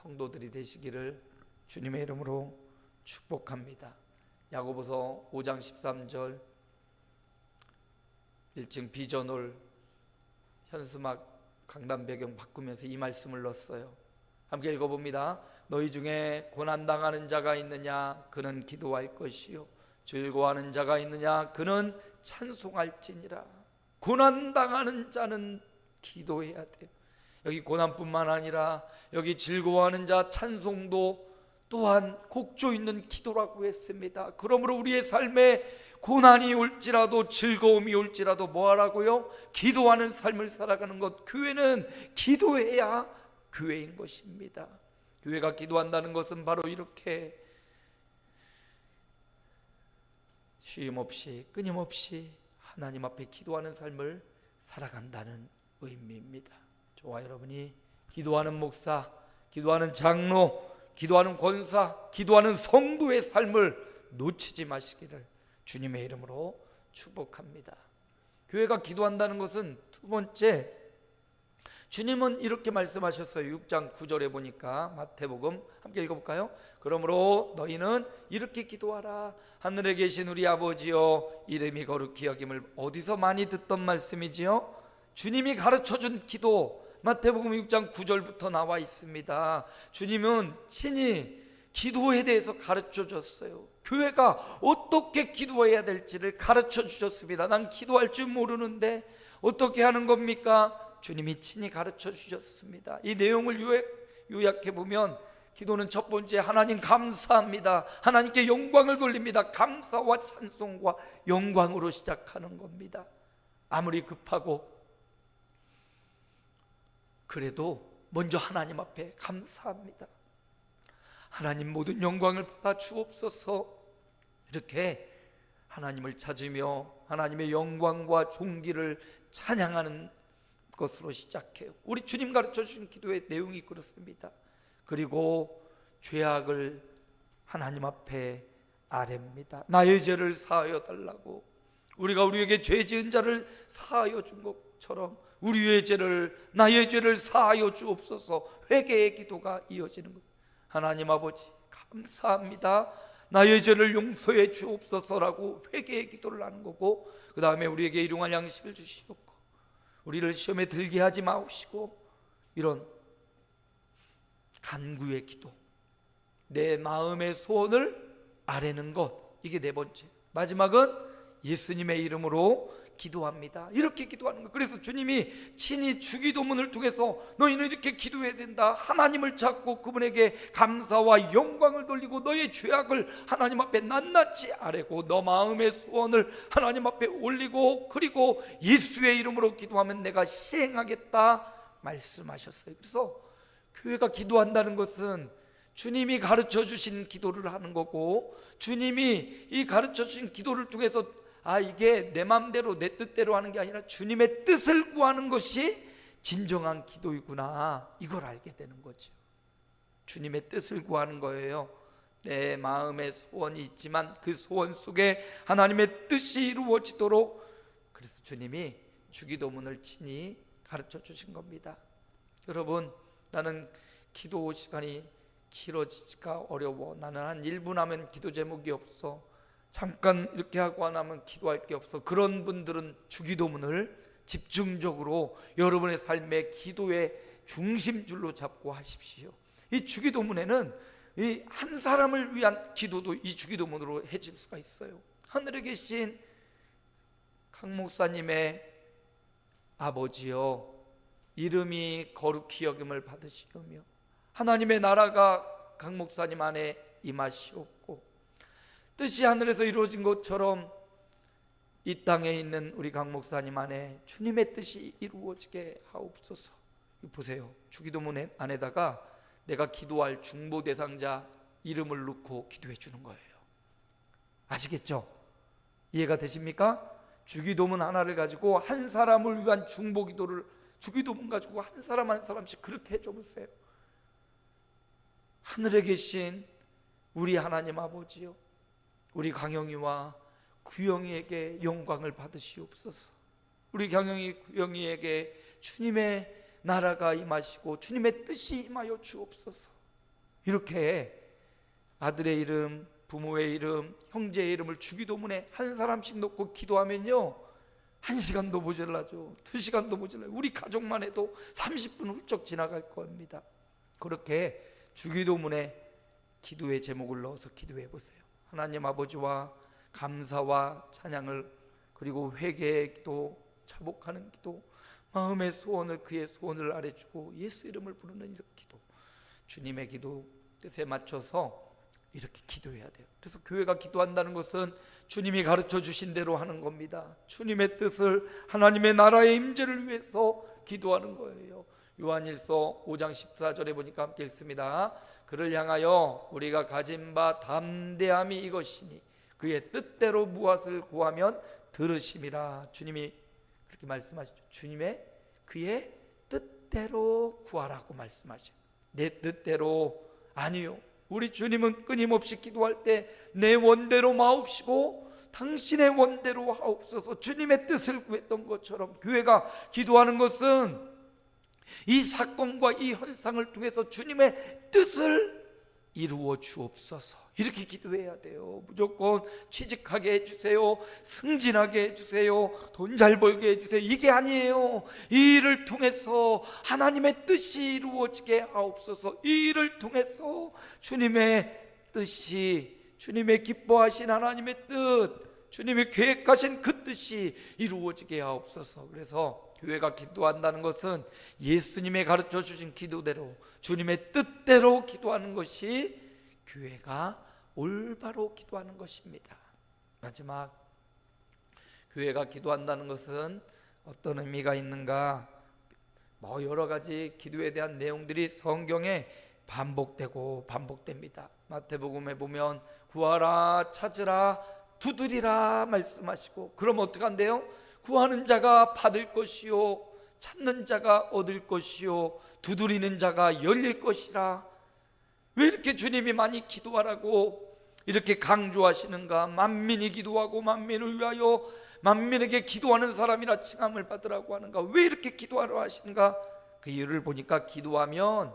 성도들이 되시기를 주님의 이름으로 축복합니다. 야고보서 5장 13절 1층 비전홀 현수막 강단 배경 바꾸면서 이 말씀을 넣었어요. 함께 읽어봅니다. 너희 중에 고난당하는 자가 있느냐 그는 기도할 것이요 즐거워하는 자가 있느냐 그는 찬송할지니라. 고난당하는 자는 기도해야 돼요. 여기 고난뿐만 아니라 여기 즐거워하는 자 찬송도 또한 곡조 있는 기도라고 했습니다. 그러므로 우리의 삶에 고난이 올지라도 즐거움이 올지라도 뭐하라고요? 기도하는 삶을 살아가는 것. 교회는 기도해야 교회인 것입니다. 교회가 기도한다는 것은 바로 이렇게 쉼없이 끊임없이 하나님 앞에 기도하는 삶을 살아간다는 의미입니다. 저와 여러분이 기도하는 목사, 기도하는 장로, 기도하는 권사, 기도하는 성도의 삶을 놓치지 마시기를 주님의 이름으로 축복합니다. 교회가 기도한다는 것은 두 번째, 주님은 이렇게 말씀하셨어요. 6장 9절에 보니까 마태복음 함께 읽어볼까요? 그러므로 너희는 이렇게 기도하라. 하늘에 계신 우리 아버지여 이름이 거룩히 여김을. 어디서 많이 듣던 말씀이지요? 주님이 가르쳐준 기도, 마태복음 6장 9절부터 나와 있습니다. 주님은 친히 기도에 대해서 가르쳐 줬어요. 교회가 어떻게 기도해야 될지를 가르쳐 주셨습니다. 난 기도할 줄 모르는데 어떻게 하는 겁니까? 주님이 친히 가르쳐 주셨습니다. 이 내용을 요약해 보면 기도는 첫 번째, 하나님 감사합니다. 하나님께 영광을 돌립니다. 감사와 찬송과 영광으로 시작하는 겁니다. 아무리 급하고 그래도 먼저 하나님 앞에 감사합니다. 하나님 모든 영광을 받아 주옵소서. 이렇게 하나님을 찾으며 하나님의 영광과 존귀를 찬양하는 것으로 시작해요. 우리 주님 가르쳐 주신 기도의 내용이 그렇습니다. 그리고 죄악을 하나님 앞에 아뢰입니다. 나의 죄를 사하여 달라고. 우리가 우리에게 죄 지은 자를 사하여 준 것처럼 우리의 죄를, 나의 죄를 사하여 주옵소서. 회개의 기도가 이어지는 것. 하나님 아버지 감사합니다. 나의 죄를 용서해 주옵소서라고 회개의 기도를 하는 거고, 그 다음에 우리에게 일용할 양식을 주시옵고 우리를 시험에 들게 하지 마옵시고, 이런 간구의 기도, 내 마음의 소원을 아뢰는 것, 이게 네 번째. 마지막은 예수님의 이름으로 기도합니다. 이렇게 기도하는 것. 그래서 주님이 친히 주기도문을 통해서 너희는 이렇게 기도해야 된다. 하나님을 찾고 그분에게 감사와 영광을 돌리고 너의 죄악을 하나님 앞에 낱낱이 아뢰고 너 마음의 소원을 하나님 앞에 올리고 그리고 예수의 이름으로 기도하면 내가 시행하겠다 말씀하셨어요. 그래서 교회가 기도한다는 것은 주님이 가르쳐 주신 기도를 하는 거고, 주님이 이 가르쳐 주신 기도를 통해서 이게 내 맘대로 내 뜻대로 하는 게 아니라 주님의 뜻을 구하는 것이 진정한 기도이구나, 이걸 알게 되는 거죠. 주님의 뜻을 구하는 거예요. 내 마음에 소원이 있지만 그 소원 속에 하나님의 뜻이 이루어지도록, 그래서 주님이 주기도문을 친히 가르쳐 주신 겁니다. 여러분, 나는 기도 시간이 길어지기가 어려워. 나는 한 1분 하면 기도 제목이 없어. 잠깐 이렇게 하고 나면 기도할 게 없어. 그런 분들은 주기도문을 집중적으로 여러분의 삶의 기도의 중심줄로 잡고 하십시오. 이 주기도문에는 이 한 사람을 위한 기도도 이 주기도문으로 해질 수가 있어요. 하늘에 계신 강 목사님의 아버지여 이름이 거룩히 여김을 받으시오며 하나님의 나라가 강 목사님 안에 임하시옵고 뜻이 하늘에서 이루어진 것처럼 이 땅에 있는 우리 강 목사님 안에 주님의 뜻이 이루어지게 하옵소서. 보세요. 주기도문 안에다가 내가 기도할 중보 대상자 이름을 넣고 기도해 주는 거예요. 아시겠죠? 이해가 되십니까? 주기도문 하나를 가지고 한 사람을 위한 중보 기도를, 주기도문 가지고 한 사람 한 사람씩 그렇게 해줘 보세요. 하늘에 계신 우리 하나님 아버지요, 우리 강영이와 구영이에게 영광을 받으시옵소서. 우리 강영이 구영이에게 주님의 나라가 임하시고 주님의 뜻이 임하여 주옵소서. 이렇게 아들의 이름, 부모의 이름, 형제의 이름을 주기도문에 한 사람씩 놓고 기도하면요 1시간도 모자라죠. 2시간도 모자라요. 우리 가족만 해도 30분 훌쩍 지나갈 겁니다. 그렇게 주기도문에 기도의 제목을 넣어서 기도해 보세요. 하나님 아버지와 감사와 찬양을, 그리고 회개의 기도, 자복하는 기도, 마음의 소원을, 그의 소원을 아래주고 예수 이름을 부르는 이런 기도, 주님의 기도 뜻에 맞춰서 이렇게 기도해야 돼요. 그래서 교회가 기도한다는 것은 주님이 가르쳐 주신 대로 하는 겁니다. 주님의 뜻을, 하나님의 나라의 임재를 위해서 기도하는 거예요. 요한일서 5장 14절에 보니까 함께 읽습니다. 그를 향하여 우리가 가진 바 담대함이 이것이니 그의 뜻대로 무엇을 구하면 들으심이라. 주님이 그렇게 말씀하시죠. 주님의 그의 뜻대로 구하라고 말씀하시죠. 내 뜻대로 아니요, 우리 주님은 끊임없이 기도할 때 내 원대로 마옵시고 당신의 원대로 하옵소서, 주님의 뜻을 구했던 것처럼 교회가 기도하는 것은 이 사건과 이 현상을 통해서 주님의 뜻을 이루어 주옵소서, 이렇게 기도해야 돼요. 무조건 취직하게 해주세요, 승진하게 해주세요, 돈 잘 벌게 해주세요, 이게 아니에요. 이 일을 통해서 하나님의 뜻이 이루어지게 하옵소서. 이 일을 통해서 주님의 뜻이, 주님의 기뻐하신 하나님의 뜻, 주님이 계획하신 그 뜻이 이루어지게 하옵소서. 그래서 교회가 기도한다는 것은 예수님의 가르쳐 주신 기도대로, 주님의 뜻대로 기도하는 것이 교회가 올바로 기도하는 것입니다. 마지막, 교회가 기도한다는 것은 어떤 의미가 있는가? 여러 가지 기도에 대한 내용들이 성경에 반복되고 반복됩니다. 마태복음에 보면 구하라, 찾으라, 두드리라 말씀하시고, 그럼 어떻게 한대요? 구하는 자가 받을 것이요, 찾는 자가 얻을 것이요, 두드리는 자가 열릴 것이라. 왜 이렇게 주님이 많이 기도하라고 이렇게 강조하시는가? 만민이 기도하고 만민을 위하여 만민에게 기도하는 사람이라 칭함을 받으라고 하는가? 왜 이렇게 기도하라 하시는가? 그 이유를 보니까 기도하면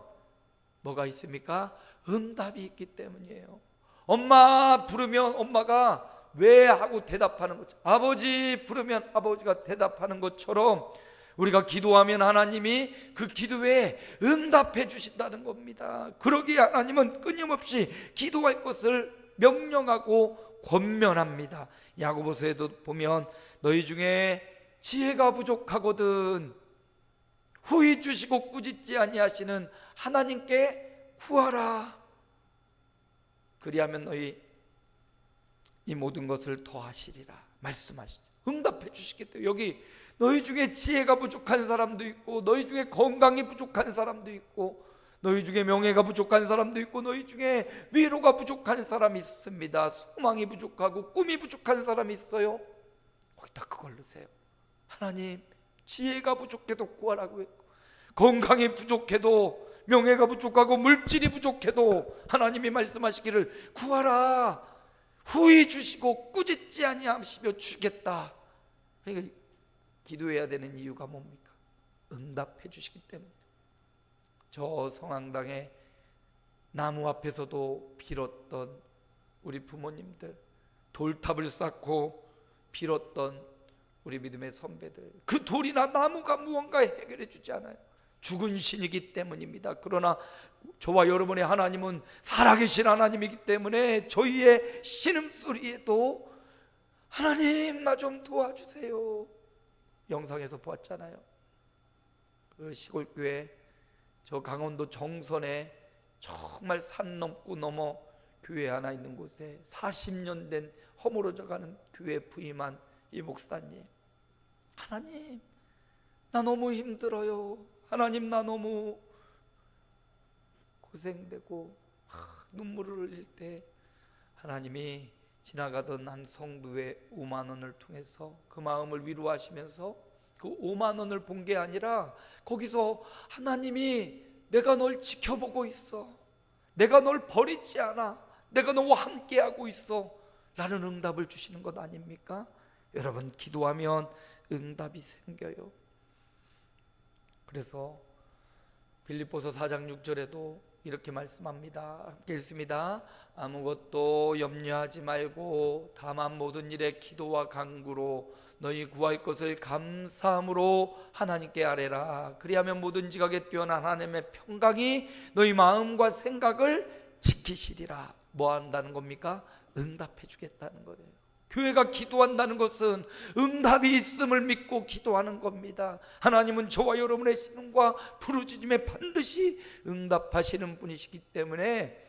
뭐가 있습니까? 응답이 있기 때문이에요. 엄마 부르면 엄마가 왜 하고 대답하는 것처럼, 아버지 부르면 아버지가 대답하는 것처럼 우리가 기도하면 하나님이 그 기도에 응답해 주신다는 겁니다. 그러기에 하나님은 끊임없이 기도할 것을 명령하고 권면합니다. 야고보서에도 보면 너희 중에 지혜가 부족하거든 후히 주시고 꾸짖지 아니하시는 하나님께 구하라. 그리하면 너희 이 모든 것을 더하시리라 말씀하시죠. 응답해 주시겠대요. 여기 너희 중에 지혜가 부족한 사람도 있고, 너희 중에 건강이 부족한 사람도 있고, 너희 중에 명예가 부족한 사람도 있고, 너희 중에 위로가 부족한 사람이 있습니다. 소망이 부족하고 꿈이 부족한 사람이 있어요. 거기다 그걸 넣으세요. 하나님, 지혜가 부족해도 구하라고 했고, 건강이 부족해도, 명예가 부족하고 물질이 부족해도 하나님이 말씀하시기를 구하라. 후히 주시고 꾸짖지 아니하시며 주겠다. 그러니까 기도해야 되는 이유가 뭡니까? 응답해 주시기 때문에. 저 성황당에 나무 앞에서도 빌었던 우리 부모님들, 돌탑을 쌓고 빌었던 우리 믿음의 선배들, 그 돌이나 나무가 무언가 해결해 주지 않아요. 죽은 신이기 때문입니다. 그러나 저와 여러분의 하나님은 살아계신 하나님이기 때문에 저희의 신음소리에도 하나님 나 좀 도와주세요. 영상에서 보았잖아요. 그 시골교회, 저 강원도 정선에 정말 산 넘고 넘어 교회 하나 있는 곳에 40년 된 허물어져가는 교회 부임한 이 목사님, 하나님 나 너무 힘들어요. 하나님 나 너무 고생되고 눈물을 흘릴 때 하나님이 지나가던 한 성도의 5만 원을 통해서 그 마음을 위로하시면서 그 5만 원을 본 게 아니라 거기서 하나님이 내가 널 지켜보고 있어, 내가 널 버리지 않아, 내가 너와 함께하고 있어 라는 응답을 주시는 것 아닙니까? 여러분, 기도하면 응답이 생겨요. 그래서 빌립보서 4장 6절에도 이렇게 말씀합니다. 함께 읽습니다. 아무것도 염려하지 말고 다만 모든 일에 기도와 간구로 너희 구할 것을 감사함으로 하나님께 아뢰라. 그리하면 모든 지각에 뛰어난 하나님의 평강이 너희 마음과 생각을 지키시리라. 뭐 한다는 겁니까? 응답해 주겠다는 거예요. 교회가 기도한다는 것은 응답이 있음을 믿고 기도하는 겁니다. 하나님은 저와 여러분의 신음과 부르짖음에 반드시 응답하시는 분이시기 때문에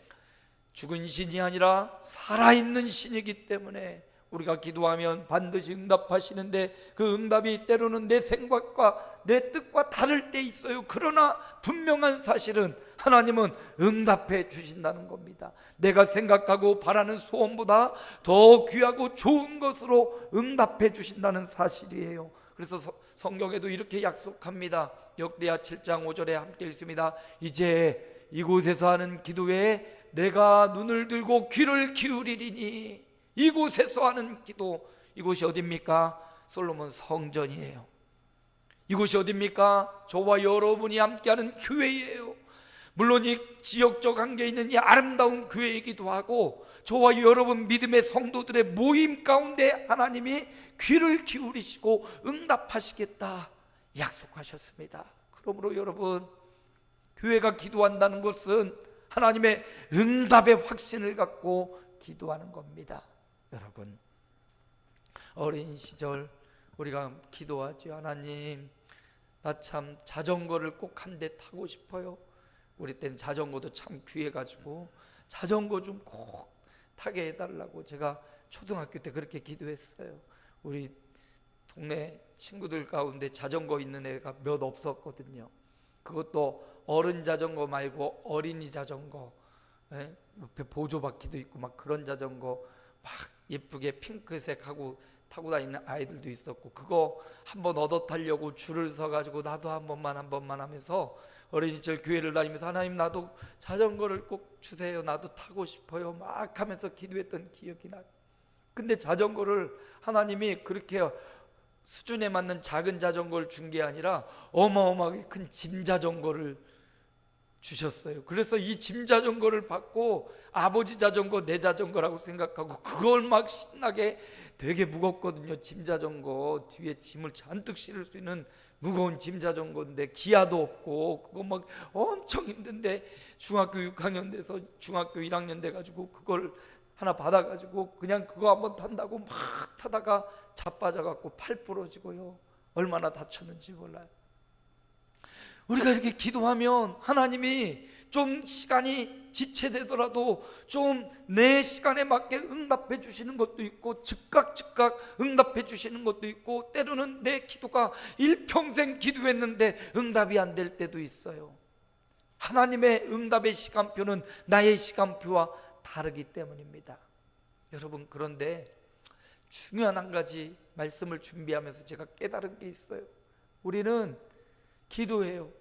죽은 신이 아니라 살아있는 신이기 때문에 우리가 기도하면 반드시 응답하시는데, 그 응답이 때로는 내 생각과 내 뜻과 다를 때 있어요. 그러나 분명한 사실은 하나님은 응답해 주신다는 겁니다. 내가 생각하고 바라는 소원보다 더 귀하고 좋은 것으로 응답해 주신다는 사실이에요. 그래서 성경에도 이렇게 약속합니다. 역대하 7장 5절에 함께 읽습니다. 이제 이곳에서 하는 기도에 내가 눈을 들고 귀를 기울이리니. 이곳에서 하는 기도, 이곳이 어디입니까? 솔로몬 성전이에요. 이곳이 어디입니까? 저와 여러분이 함께하는 교회예요. 물론 이 지역적 관계에 있는 이 아름다운 교회이기도 하고, 저와 여러분 믿음의 성도들의 모임 가운데 하나님이 귀를 기울이시고 응답하시겠다 약속하셨습니다. 그러므로 여러분, 교회가 기도한다는 것은 하나님의 응답의 확신을 갖고 기도하는 겁니다. 여러분, 어린 시절 우리가 기도하죠. 하나님, 나 참 자전거를 꼭 한 대 타고 싶어요. 우리 때는 자전거도 참 귀해가지고 자전거 좀 꼭 타게 해달라고 제가 초등학교 때 그렇게 기도했어요. 우리 동네 친구들 가운데 자전거 있는 애가 몇 없었거든요. 그것도 어른 자전거 말고 어린이 자전거, 옆에 보조바퀴도 있고 막 그런 자전거, 막 예쁘게 핑크색하고 타고 다니는 아이들도 있었고, 그거 한번 얻어 타려고 줄을 서가지고 나도 한 번만 하면서 어린 시절 교회를 다니면서 하나님, 나도 자전거를 꼭 주세요, 나도 타고 싶어요 막 하면서 기도했던 기억이 나요. 근데 자전거를 하나님이 그렇게 수준에 맞는 작은 자전거를 준 게 아니라 어마어마하게 큰 짐 자전거를 주셨어요. 그래서 이 짐 자전거를 받고 아버지 자전거 내 자전거라고 생각하고 그걸 막 신나게, 되게 무겁거든요. 짐 자전거 뒤에 짐을 잔뜩 실을 수 있는 무거운 짐 자전거인데 기아도 없고 그거 막 엄청 힘든데, 중학교 6학년 돼서 중학교 1학년 돼가지고 그걸 하나 받아가지고 그냥 그거 한번 탄다고 막 타다가 자빠져갖고 팔 부러지고요. 얼마나 다쳤는지 몰라요. 우리가 이렇게 기도하면 하나님이 좀 시간이 지체되더라도 좀 내 시간에 맞게 응답해 주시는 것도 있고, 즉각 응답해 주시는 것도 있고, 때로는 내 기도가 일평생 기도했는데 응답이 안 될 때도 있어요. 하나님의 응답의 시간표는 나의 시간표와 다르기 때문입니다. 여러분, 그런데 중요한 한 가지 말씀을 준비하면서 제가 깨달은 게 있어요. 우리는 기도해요.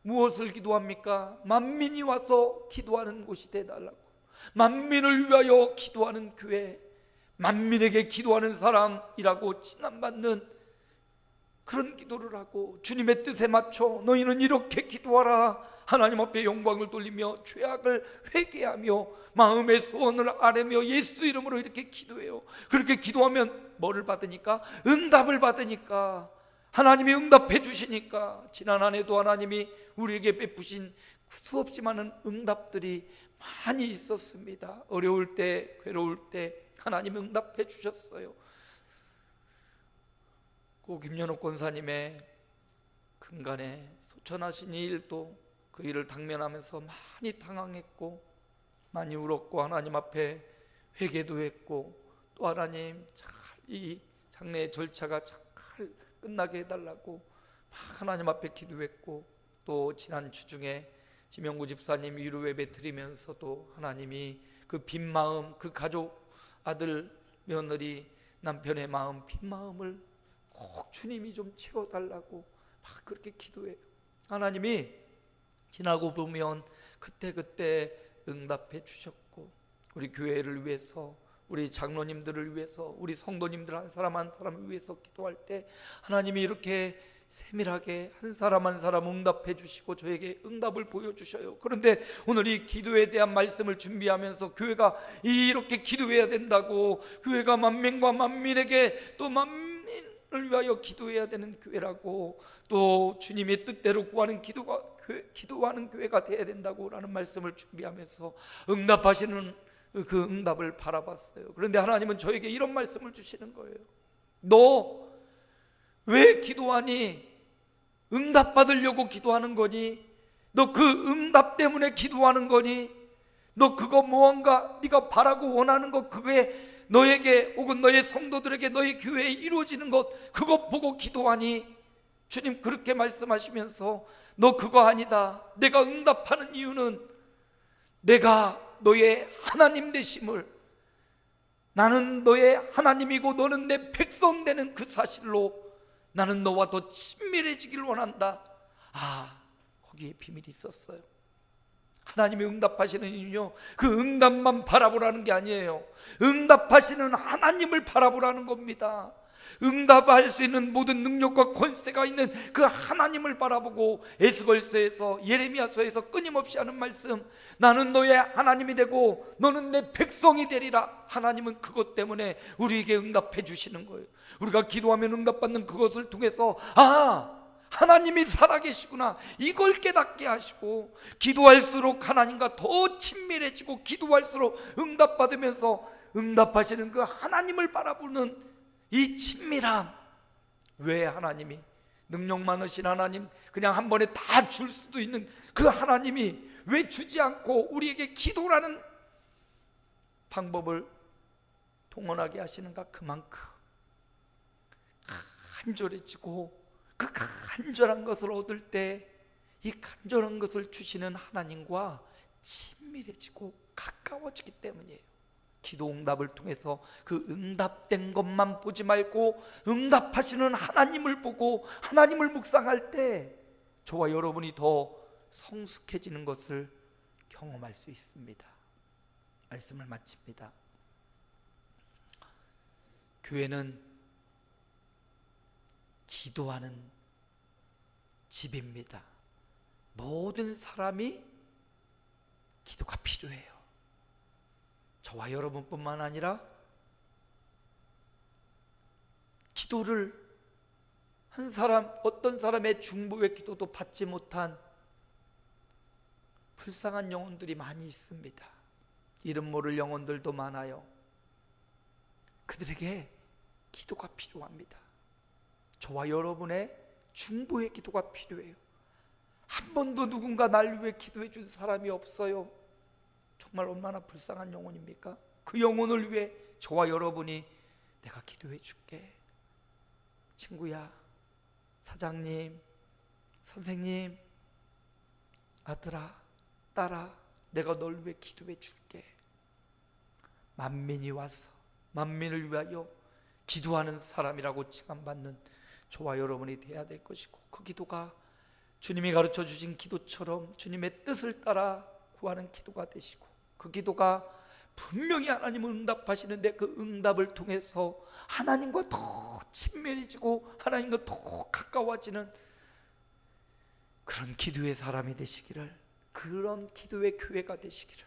무엇을 기도합니까? 만민이 와서 기도하는 곳이 되달라고, 만민을 위하여 기도하는 교회, 만민에게 기도하는 사람이라고 칭함받는 그런 기도를 하고, 주님의 뜻에 맞춰 너희는 이렇게 기도하라, 하나님 앞에 영광을 돌리며 죄악을 회개하며 마음의 소원을 아뢰며 예수 이름으로 이렇게 기도해요. 그렇게 기도하면 뭐를 받으니까? 응답을 받으니까, 하나님이 응답해 주시니까. 지난 한 해도 하나님이 우리에게 베푸신 수없이 많은 응답들이 많이 있었습니다. 어려울 때, 괴로울 때 하나님 응답해 주셨어요. 고 김연옥 권사님의 근간에 소천하신 이 일도 그 일을 당면하면서 많이 당황했고 많이 울었고, 하나님 앞에 회개도 했고, 또 하나님 잘 이 장례의 절차가 잘 끝나게 해달라고 하나님 앞에 기도했고, 또 지난 주중에 지명구 집사님 위로 예배 드리면서도 하나님이 그 빈 마음, 그 가족, 아들, 며느리, 남편의 마음, 빈 마음을 꼭 주님이 좀 채워달라고 막 그렇게 기도해요. 하나님이 지나고 보면 그때 응답해 주셨고, 우리 교회를 위해서, 우리 장로님들을 위해서, 우리 성도님들 한 사람 한 사람을 위해서 기도할 때 하나님이 이렇게 세밀하게 한 사람 한 사람 응답해 주시고 저에게 응답을 보여주셔요. 그런데 오늘 이 기도에 대한 말씀을 준비하면서 교회가 이렇게 기도해야 된다고, 교회가 만민과 만민에게 또 만민을 위하여 기도해야 되는 교회라고, 또 주님의 뜻대로 기도하는 교회가 되어야 된다고 라는 말씀을 준비하면서 응답하시는 그 응답을 바라봤어요. 그런데 하나님은 저에게 이런 말씀을 주시는 거예요. 너 왜 기도하니? 응답받으려고 기도하는 거니? 너 그 응답 때문에 기도하는 거니? 너 그거 무언가 네가 바라고 원하는 것, 그게 너에게 혹은 너의 성도들에게, 너의 교회에 이루어지는 것, 그거 보고 기도하니? 주님 그렇게 말씀하시면서 너 그거 아니다. 내가 응답하는 이유는 내가 너의 하나님 되심을, 나는 너의 하나님이고 너는 내 백성 되는 그 사실로 나는 너와 더 친밀해지길 원한다. 거기에 비밀이 있었어요. 하나님이 응답하시는 이유는요, 그 응답만 바라보라는 게 아니에요. 응답하시는 하나님을 바라보라는 겁니다. 응답할 수 있는 모든 능력과 권세가 있는 그 하나님을 바라보고, 에스겔서에서, 예레미야서에서 끊임없이 하는 말씀, 나는 너의 하나님이 되고 너는 내 백성이 되리라. 하나님은 그것 때문에 우리에게 응답해 주시는 거예요. 우리가 기도하면 응답받는 그것을 통해서 하나님이 살아계시구나, 이걸 깨닫게 하시고, 기도할수록 하나님과 더 친밀해지고, 기도할수록 응답받으면서 응답하시는 그 하나님을 바라보는 이 친밀함. 왜 하나님이, 능력 많으신 하나님, 그냥 한 번에 다 줄 수도 있는 그 하나님이 왜 주지 않고 우리에게 기도라는 방법을 동원하게 하시는가? 그만큼 간절해지고, 그 간절한 것을 얻을 때 이 간절한 것을 주시는 하나님과 친밀해지고 가까워지기 때문이에요. 기도 응답을 통해서 그 응답된 것만 보지 말고 응답하시는 하나님을 보고 하나님을 묵상할 때 저와 여러분이 더 성숙해지는 것을 경험할 수 있습니다. 말씀을 마칩니다. 교회는 기도하는 집입니다. 모든 사람이 기도가 필요해요. 저와 여러분뿐만 아니라 기도를 한 사람, 어떤 사람의 중보의 기도도 받지 못한 불쌍한 영혼들이 많이 있습니다. 이름 모를 영혼들도 많아요. 그들에게 기도가 필요합니다. 저와 여러분의 중보의 기도가 필요해요. 한 번도 누군가 날 위해 기도해 준 사람이 없어요. 정말 얼마나 불쌍한 영혼입니까? 그 영혼을 위해 저와 여러분이 내가 기도해 줄게, 친구야, 사장님, 선생님, 아들아, 딸아, 내가 널 위해 기도해 줄게. 만민이 와서 만민을 위하여 기도하는 사람이라고 칭함받는 저와 여러분이 돼야 될 것이고, 그 기도가 주님이 가르쳐 주신 기도처럼 주님의 뜻을 따라 구하는 기도가 되시고, 그 기도가 분명히 하나님은 응답하시는데 그 응답을 통해서 하나님과 더 친밀해지고 하나님과 더 가까워지는 그런 기도의 사람이 되시기를, 그런 기도의 교회가 되시기를,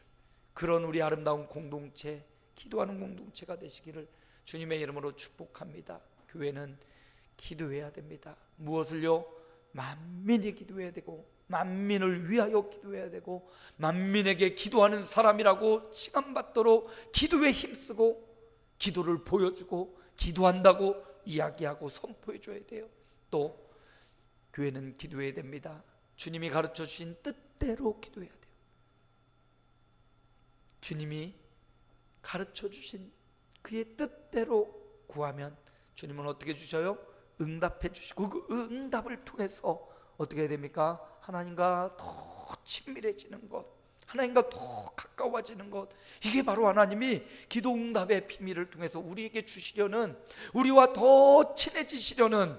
그런 우리 아름다운 공동체, 기도하는 공동체가 되시기를 주님의 이름으로 축복합니다. 교회는 기도해야 됩니다. 무엇을요? 만민이 기도해야 되고, 만민을 위하여 기도해야 되고, 만민에게 기도하는 사람이라고 칭함받도록 기도에 힘쓰고, 기도를 보여주고, 기도한다고 이야기하고 선포해 줘야 돼요. 또 교회는 기도해야 됩니다. 주님이 가르쳐 주신 뜻대로 기도해야 돼요. 주님이 가르쳐 주신 그의 뜻대로 구하면 주님은 어떻게 주셔요? 응답해 주시고, 그 응답을 통해서 어떻게 해야 됩니까? 하나님과 더 친밀해지는 것, 하나님과 더 가까워지는 것, 이게 바로 하나님이 기도 응답의 비밀을 통해서 우리에게 주시려는, 우리와 더 친해지시려는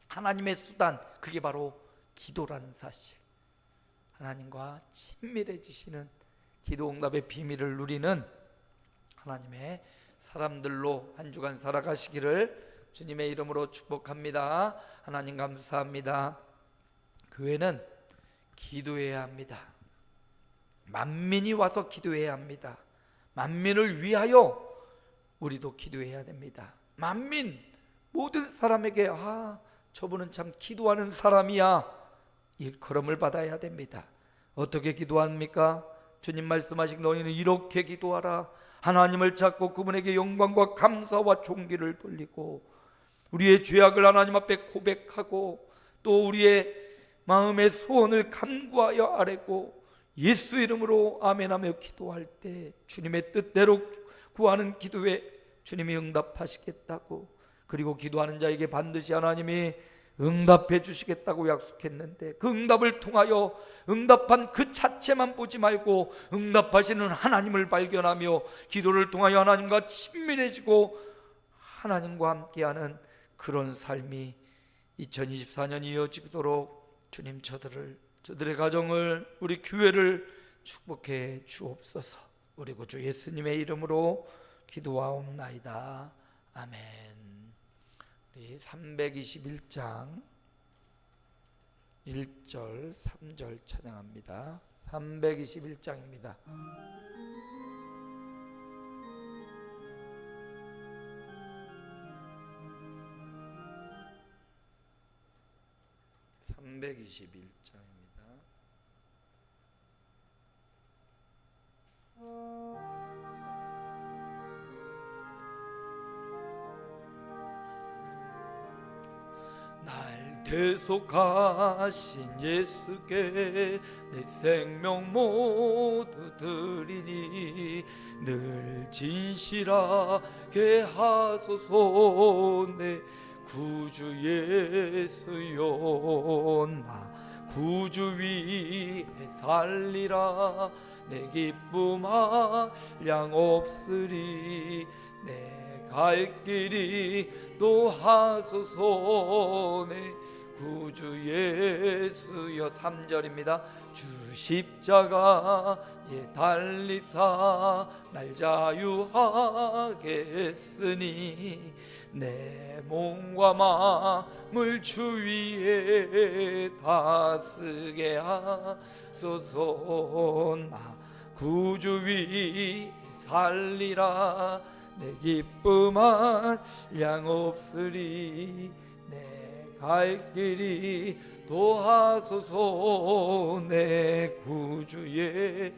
하나님의 수단, 그게 바로 기도라는 사실. 하나님과 친밀해지시는 기도 응답의 비밀을 누리는 하나님의 사람들로 한 주간 살아가시기를 주님의 이름으로 축복합니다. 하나님 감사합니다. 교회는 기도해야 합니다. 만민이 와서 기도해야 합니다. 만민을 위하여 우리도 기도해야 됩니다. 만민 모든 사람에게 저분은 참 기도하는 사람이야, 일컬음을 받아야 됩니다. 어떻게 기도합니까? 주님 말씀하신 너희는 이렇게 기도하라. 하나님을 찾고 그분에게 영광과 감사와 존귀를 돌리고 우리의 죄악을 하나님 앞에 고백하고 또 우리의 마음의 소원을 간구하여 아뢰고 예수 이름으로 아멘하며 기도할 때 주님의 뜻대로 구하는 기도에 주님이 응답하시겠다고, 그리고 기도하는 자에게 반드시 하나님이 응답해 주시겠다고 약속했는데, 그 응답을 통하여 응답한 그 자체만 보지 말고 응답하시는 하나님을 발견하며 기도를 통하여 하나님과 친밀해지고 하나님과 함께하는 그런 삶이 2024년이 이어지도록 주님 저들의 가정을, 우리 교회를 축복해 주옵소서. 우리 구주 예수님의 이름으로 기도하옵나이다. 아멘. 우리 321장 1절 3절 찬양합니다. 321장입니다. 날 대속하신 예수께 내 생명 모두 드리니 늘 진실하게 하소서. 내 구주 예수여, 나 구주 위에 살리라. 내 기쁨 한량 없으리. 내 갈 길이 또 하소서. 내 구주 예수여. 3절입니다. 주 십자가에 달리사 날 자유하게 했으니 내 몸과 마음을 주 위에 다스게 하소서. 나 구주 위에 살리라. 내 기쁨 한량 없으리. 내 갈 길이 또 하소서. 내 구주의